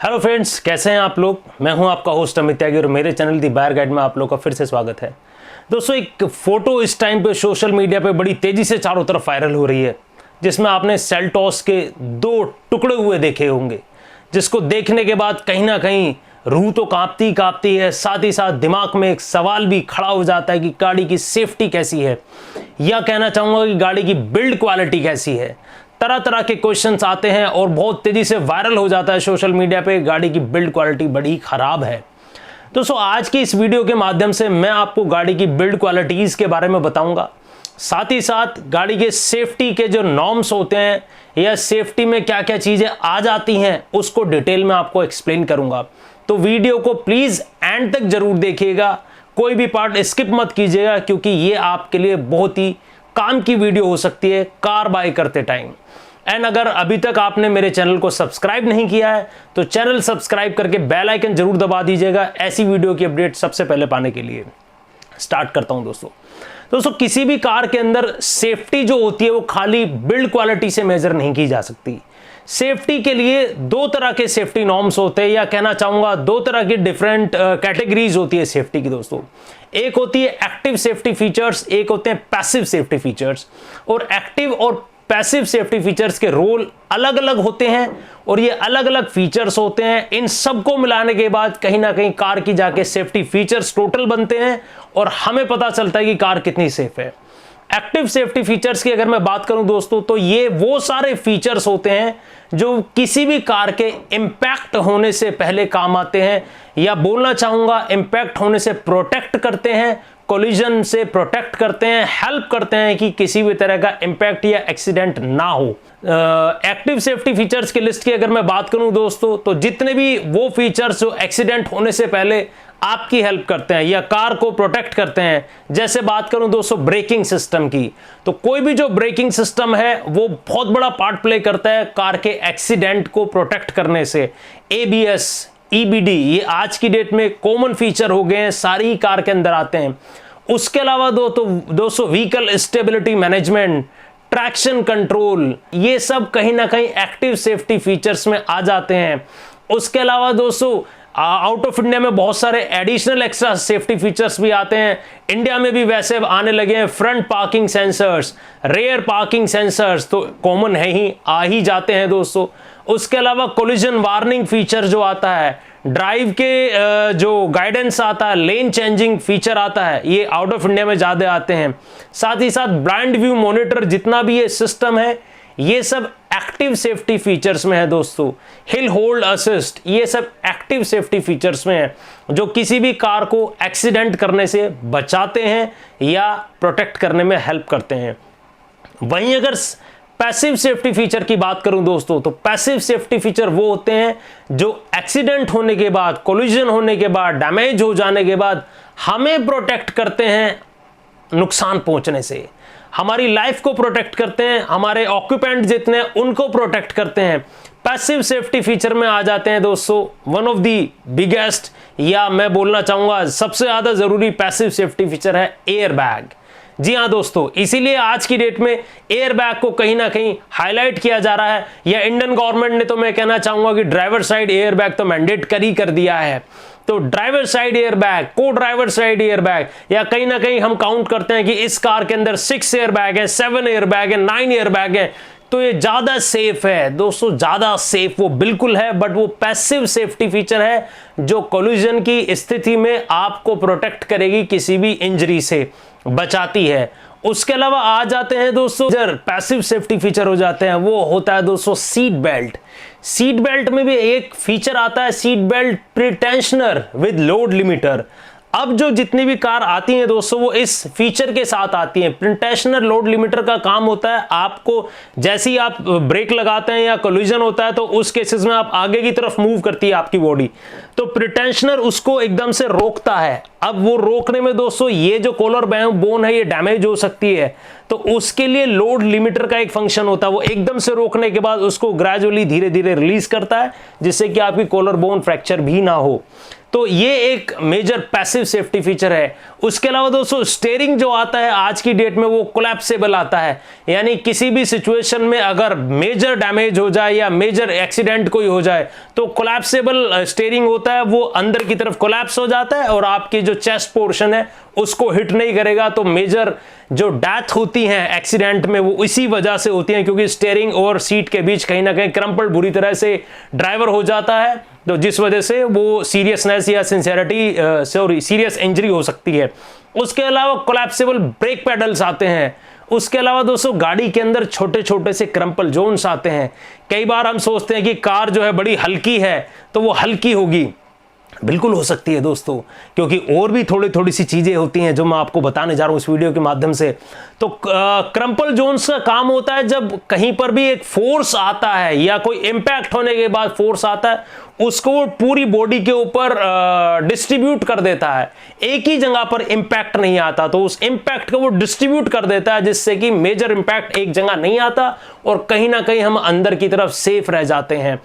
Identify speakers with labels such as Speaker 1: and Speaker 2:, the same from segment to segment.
Speaker 1: Hello friends, कैसे हैं आप लोग। मैं हूं आपका होस्ट अमित त्यागी और मेरे चैनल दी बायर गाइड में आप लोग का फिर से स्वागत है। दोस्तों, एक फ़ोटो इस टाइम पे सोशल मीडिया पे बड़ी तेज़ी से चारों तरफ वायरल हो रही है, जिसमें आपने सेल्टॉस के 2 टुकड़े हुए देखे होंगे, जिसको देखने के बाद कहीं ना कहीं रूह तो कांपती है, साथ ही साथ दिमाग में एक सवाल भी खड़ा हो जाता है कि गाड़ी की सेफ्टी कैसी है, या कहना चाहूँगा कि गाड़ी की बिल्ड क्वालिटी कैसी है। तरह तरह के क्वेश्चंस आते हैं और बहुत तेज़ी से वायरल हो जाता है सोशल मीडिया पे, गाड़ी की बिल्ड क्वालिटी बड़ी ख़राब है। दोस्तों, आज की इस वीडियो के माध्यम से मैं आपको गाड़ी की बिल्ड क्वालिटीज़ के बारे में बताऊंगा, साथ ही साथ गाड़ी के सेफ्टी के जो नॉर्म्स होते हैं या सेफ्टी में क्या क्या चीज़ें आ जाती हैं उसको डिटेल में आपको एक्सप्लेन करूंगा। तो वीडियो को प्लीज़ एंड तक ज़रूर देखिएगा, कोई भी पार्ट स्किप मत कीजिएगा, क्योंकि ये आपके लिए बहुत ही काम की वीडियो हो सकती है कार बाय करते टाइम। एंड अगर अभी तक आपने मेरे चैनल को सब्सक्राइब नहीं किया है तो चैनल सब्सक्राइब करके बेल आइकन जरूर दबा दीजिएगा, ऐसी वीडियो की अपडेट सबसे पहले पाने के लिए। स्टार्ट करता हूं दोस्तों, किसी भी कार के अंदर सेफ्टी जो होती है वो खाली बिल्ड क्वालिटी से मेजर नहीं की जा सकती। सेफ्टी के लिए 2 तरह के सेफ्टी नॉर्म्स होते हैं, या कहना चाहूंगा 2 तरह की डिफरेंट कैटेगरीज होती है सेफ्टी की दोस्तों। एक होती है एक्टिव सेफ्टी फीचर्स, एक होते हैं पैसिव सेफ्टी फीचर्स। और एक्टिव और पैसिव सेफ्टी फीचर्स के रोल अलग अलग होते हैं और ये अलग अलग फीचर्स होते हैं। इन सबको मिलाने के बाद कहीं ना कहीं कार की जाके सेफ्टी फीचर्स टोटल बनते हैं और हमें पता चलता है कि कार कितनी सेफ है। एक्टिव सेफ्टी फीचर्स की अगर मैं बात करूं दोस्तों, तो ये वो सारे फीचर्स होते हैं जो किसी भी कार के इंपैक्ट होने से पहले काम आते हैं, या बोलना चाहूंगा इंपैक्ट होने से प्रोटेक्ट करते हैं, कोलिजन से प्रोटेक्ट करते हैं, हेल्प करते हैं कि किसी भी तरह का इंपैक्ट या एक्सीडेंट ना हो। एक्टिव सेफ्टी फीचर्स की लिस्ट की अगर मैं बात करूं दोस्तों, तो जितने भी वो फीचर्स जो एक्सीडेंट होने से पहले आपकी हेल्प करते हैं या कार को प्रोटेक्ट करते हैं, जैसे बात करूं दोस्तों ब्रेकिंग सिस्टम की, तो कोई भी जो ब्रेकिंग सिस्टम है वो बहुत बड़ा पार्ट प्ले करता है कार के एक्सीडेंट को प्रोटेक्ट करने से। ABS, EBD ये आज की डेट में कॉमन फीचर हो गए हैं, सारी कार के अंदर आते हैं। उसके अलावा दोस्तों vehicle stability management, traction control, ये सब कहीं ना कहीं एक्टिव सेफ्टी फीचर्स में आ जाते हैं। उसके अलावा दोस्तों आउट ऑफ इंडिया में बहुत सारे एडिशनल एक्स्ट्रा सेफ्टी फीचर्स भी आते हैं। इंडिया में भी वैसे अब आने लगे हैं front parking sensors, rare parking sensors तो कॉमन है ही, आ ही जाते हैं दोस्तों। उसके अलावा कोलिजन वार्निंग फीचर जो आता है, ड्राइव के जो गाइडेंस आता है, लेन चेंजिंग फीचर आता है, ये आउट ऑफ इंडिया में ज़्यादा आते हैं। साथ ही साथ ब्लाइंड व्यू मॉनिटर, जितना भी ये सिस्टम है ये सब एक्टिव सेफ्टी फीचर्स में है दोस्तों। हिल होल्ड असिस्ट, ये सब एक्टिव सेफ्टी फीचर्स में है, जो किसी भी कार को एक्सीडेंट करने से बचाते हैं या प्रोटेक्ट करने में हेल्प करते हैं। वहीं अगर पैसिव सेफ्टी फीचर की बात करूं दोस्तों, तो पैसिव सेफ्टी फीचर वो होते हैं जो एक्सीडेंट होने के बाद, कोलिजन होने के बाद, डैमेज हो जाने के बाद हमें प्रोटेक्ट करते हैं नुकसान पहुंचने से, हमारी लाइफ को प्रोटेक्ट करते हैं, हमारे ऑक्यूपेंट जितने हैं उनको प्रोटेक्ट करते हैं। पैसिव सेफ्टी फीचर में आ जाते हैं दोस्तों वन ऑफ दी बिगेस्ट, या मैं बोलना चाहूंगा सबसे ज्यादा जरूरी पैसिव सेफ्टी फीचर है एयर बैग। जी हाँ दोस्तों, इसीलिए आज की डेट में एयर बैग को कहीं ना कहीं हाईलाइट किया जा रहा है, या इंडियन गवर्नमेंट ने तो मैं कहना चाहूंगा कि ड्राइवर साइड एयर बैग तो मैंडेट कर दिया है। तो ड्राइवर साइड एयर बैग, को ड्राइवर साइड एयर बैग, या कहीं ना कहीं हम काउंट करते हैं कि इस कार के अंदर 6 एयर बैग है, 7 एयर बैग है, 9 एयर बैग है, तो ये ज्यादा सेफ है दोस्तों। ज्यादा सेफ वो बिल्कुल है, बट वो पैसिव सेफ्टी फीचर है जो कोलिजन की स्थिति में आपको प्रोटेक्ट करेगी, किसी भी इंजरी से बचाती है। उसके अलावा आ जाते हैं दोस्तों पैसिव सेफ्टी फीचर हो जाते हैं, वो होता है दोस्तों सीट बेल्ट। सीट बेल्ट में भी एक फीचर आता है seat belt pretensioner with load limiter. अब जो जितनी भी कार आती हैं दोस्तों वो इस फीचर के साथ आती हैं। प्रीटेंशनर लोड लिमिटर का काम होता है, आपको जैसे ही आप ब्रेक लगाते हैं या कोलिजन होता है तो उस केसेस में आप आगे की तरफ मूव करती है आपकी बॉडी, तो प्रीटेंशनर उसको एकदम से रोकता है। अब वो रोकने में दोस्तों ये जो कॉलर बोन है ये डैमेज हो सकती है, तो उसके लिए लोड लिमिटर का एक फंक्शन होता है, वो एकदम से रोकने के बाद उसको ग्रेजुअली धीरे धीरे रिलीज करता है, जिससे कि आपकी कॉलर बोन फ्रैक्चर भी ना हो। तो ये एक मेजर पैसिव सेफ्टी फीचर है। उसके अलावा दोस्तों स्टीयरिंग जो आता है आज की डेट में वो कोलैप्सेबल आता है, यानी किसी भी सिचुएशन में अगर मेजर डैमेज हो जाए या मेजर एक्सीडेंट कोई हो जाए तो कोलैप्सेबल स्टीयरिंग होता है, वो अंदर की तरफ कोलैप्स हो जाता है और आपकी जो चेस्ट पोर्शन है उसको हिट नहीं करेगा। तो मेजर जो डेथ होती हैं एक्सीडेंट में वो इसी वजह से होती हैं, क्योंकि स्टीयरिंग और सीट के बीच कहीं ना कहीं क्रम्पल्ड बुरी तरह से ड्राइवर हो जाता है, तो जिस वजह से वो सीरियसनेस या सीरियस इंजरी हो सकती है। उसके अलावा कोलैप्सेबल ब्रेक पेडल्स आते हैं। उसके अलावा दोस्तों गाड़ी के अंदर छोटे छोटे से क्रम्पल जोन्स आते हैं। कई बार हम सोचते हैं कि कार जो है बड़ी हल्की है तो वो हल्की होगी, बिल्कुल हो सकती है दोस्तों, क्योंकि और भी थोड़ी सी चीजें होती हैं जो मैं आपको बताने जा रहा हूं इस वीडियो के माध्यम से। तो क्रम्पल जोन्स का काम होता है जब कहीं पर भी एक फोर्स आता है या कोई इंपैक्ट होने के बाद फोर्स आता है, उसको वो पूरी बॉडी के ऊपर डिस्ट्रीब्यूट कर देता है, एक ही जगह पर इंपैक्ट नहीं आता, तो उस इंपैक्ट को वो डिस्ट्रीब्यूट कर देता है, जिससे कि मेजर इंपैक्ट एक जगह नहीं आता और कहीं ना कहीं हम अंदर की तरफ सेफ रह जाते हैं।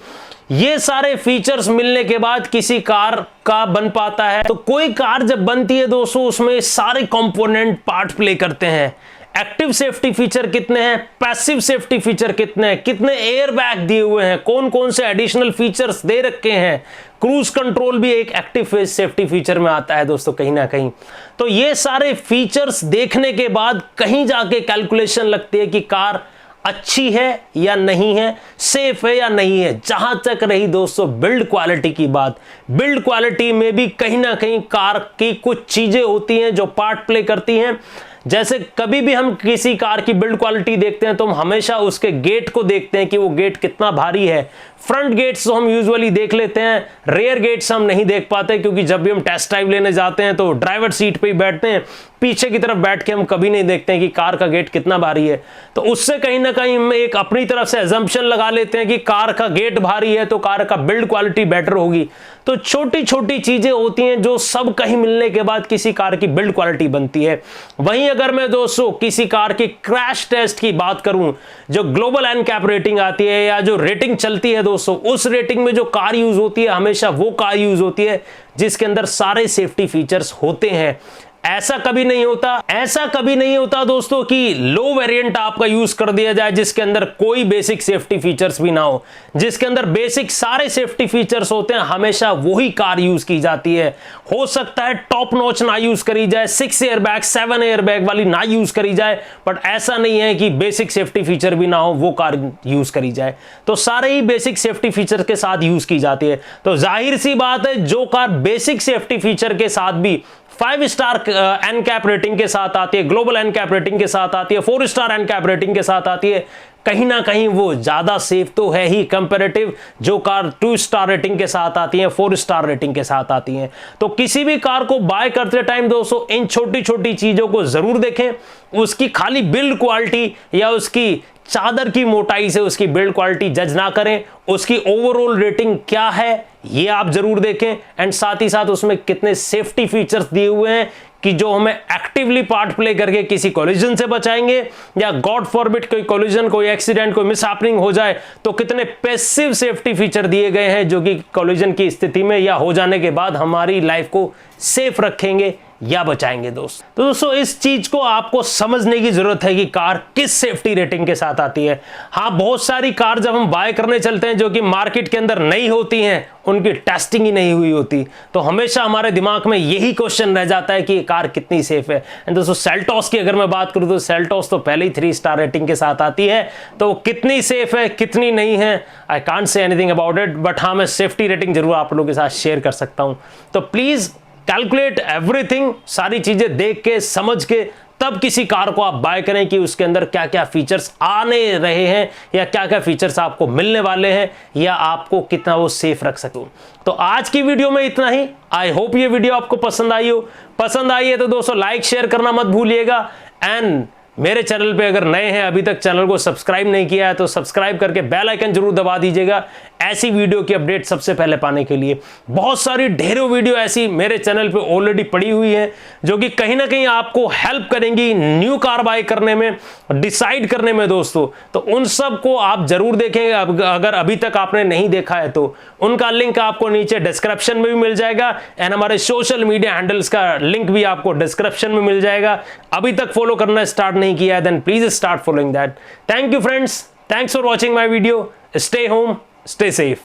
Speaker 1: ये सारे फीचर्स मिलने के बाद किसी कार का बन पाता है। तो कोई कार जब बनती है दोस्तों उसमें सारे कंपोनेंट पार्ट प्ले करते हैं। एक्टिव सेफ्टी फीचर कितने हैं, पैसिव सेफ्टी फीचर कितने हैं, कितने एयर बैग दिए हुए हैं, कौन कौन से एडिशनल फीचर्स दे रखे हैं, क्रूज कंट्रोल भी एक एक्टिव सेफ्टी फीचर में आता है दोस्तों कहीं ना कहीं। तो ये सारे फीचर्स देखने के बाद कहीं जाके कैलकुलेशन लगती है कि कार अच्छी है या नहीं है, सेफ है या नहीं है। जहां तक रही दोस्तों बिल्ड क्वालिटी की बात, बिल्ड क्वालिटी में भी कहीं ना कहीं कार की कुछ चीजें होती हैं जो पार्ट प्ले करती हैं। जैसे कभी भी हम किसी कार की बिल्ड क्वालिटी देखते हैं तो हम हमेशा उसके गेट को देखते हैं कि वो गेट कितना भारी है। फ्रंट गेट्स तो हम यूजुअली देख लेते हैं, रेयर गेट्स हम नहीं देख पाते, क्योंकि जब भी हम टेस्ट ड्राइव लेने जाते हैं तो ड्राइवर सीट पे ही बैठते हैं, पीछे की तरफ बैठ के हम कभी नहीं देखते हैं कि कार का गेट कितना भारी है। तो उससे कहीं ना कहीं हम एक अपनी तरफ से अजम्पशन लगा लेते हैं कि कार का गेट भारी है तो कार का बिल्ड क्वालिटी बेटर होगी। तो छोटी छोटी चीजें होती हैं जो सब कहीं मिलने के बाद किसी कार की बिल्ड क्वालिटी बनती है। वहीं अगर मैं दोस्तों किसी कार की क्रैश टेस्ट की बात करूं, जो ग्लोबल एनकैप रेटिंग आती है या जो रेटिंग चलती है दोस्तों, उस रेटिंग में जो कार यूज होती है हमेशा वो कार यूज होती है जिसके अंदर सारे सेफ्टी फीचर्स होते हैं। ऐसा कभी नहीं होता दोस्तों कि लो वेरिएंट आपका यूज कर दिया जाए जिसके अंदर कोई बेसिक सेफ्टी फीचर्स भी ना हो। जिसके अंदर बेसिक सारे सेफ्टी फीचर्स होते हैं हमेशा वही कार यूज की जाती है। हो सकता है टॉप नॉच ना यूज करी जाए, 6 एयरबैग 7 एयरबैग वाली ना यूज करी जाए, बट ऐसा नहीं है कि बेसिक सेफ्टी फीचर भी ना हो वो कार यूज करी जाए। तो सारे ही बेसिक सेफ्टी फीचर के साथ यूज की जाती है। तो जाहिर सी बात है जो कार बेसिक सेफ्टी फीचर के साथ भी 5 स्टार एनकैप रेटिंग के साथ आती है, ग्लोबल एनकैप रेटिंग के साथ आती है, 4 स्टार एनकैप रेटिंग के साथ आती है, कहीं ना कहीं वो ज्यादा सेफ तो है ही कंपैरेटिव जो कार 2 स्टार रेटिंग के साथ आती है, 4 स्टार रेटिंग के साथ आती हैं। तो किसी भी कार को बाय करते टाइम दोस्तों इन छोटी छोटी चीजों को जरूर देखें। उसकी खाली बिल्ड क्वालिटी या उसकी चादर की मोटाई से उसकी बिल्ड क्वालिटी जज ना करें, उसकी ओवरऑल रेटिंग क्या है ये आप जरूर देखें, एंड साथ ही साथ उसमें कितने सेफ्टी फीचर्स दिए हुए हैं कि जो हमें एक्टिवली पार्ट प्ले करके किसी कोलिजन से बचाएंगे, या गॉड फॉरबिड कोई कोलिजन, कोई एक्सीडेंट, कोई मिसहैपनिंग हो जाए तो कितने पैसिव सेफ्टी फीचर दिए गए हैं जो कि कोलिजन की स्थिति में या हो जाने के बाद हमारी लाइफ को सेफ रखेंगे या बचाएंगे दोस्त। तो दोस्तों इस चीज को आपको समझने की जरूरत है कि कार किस सेफ्टी रेटिंग के साथ आती है। हाँ, बहुत सारी कार जब हम बाय करने चलते हैं जो कि मार्केट के अंदर नहीं होती हैं, उनकी टेस्टिंग ही नहीं हुई होती, तो हमेशा हमारे दिमाग में यही क्वेश्चन रह जाता है कि ये कार कितनी सेफ है। एंड दोस्तों सेल्टॉस की अगर मैं बात करूं तो सेल्टॉस तो पहले ही 3 स्टार रेटिंग के साथ आती है, तो कितनी सेफ है कितनी नहीं है I can't say anything about it, but हाँ मैं सेफ्टी रेटिंग जरूर आप लोगों के साथ शेयर कर सकता हूं। तो प्लीज कैलकुलेट एवरीथिंग, सारी चीजें देख के समझ के तब किसी कार को आप बाय करें कि उसके अंदर क्या क्या फीचर्स आने रहे हैं या क्या क्या फीचर्स आपको मिलने वाले हैं या आपको कितना वो सेफ रख सको। तो आज की वीडियो में इतना ही। आई होप ये वीडियो आपको पसंद आई हो। पसंद आई है तो दोस्तों लाइक शेयर करना मत भूलिएगा, एंड मेरे चैनल पे अगर नए हैं, अभी तक चैनल को सब्सक्राइब नहीं किया है तो सब्सक्राइब करके बेल आइकन जरूर दबा दीजिएगा ऐसी वीडियो की अपडेट सबसे पहले पाने के लिए। बहुत सारी ढेरों वीडियो ऐसी मेरे चैनल पे ऑलरेडी पड़ी हुई है जो कि कहीं ना कहीं आपको हेल्प करेंगी न्यू कार बाय करने में, डिसाइड करने में दोस्तों। तो उन सब को आप जरूर देखेंगे, अगर अभी तक आपने नहीं देखा है तो उनका लिंक आपको नीचे डिस्क्रिप्शन में भी मिल जाएगा एंड हमारे सोशल मीडिया हैंडल्स का लिंक भी आपको डिस्क्रिप्शन में मिल जाएगा। अभी तक फॉलो करना स्टार्ट नहीं किया है then please start following that. Thank you friends, thanks for watching my video. Stay home, stay safe.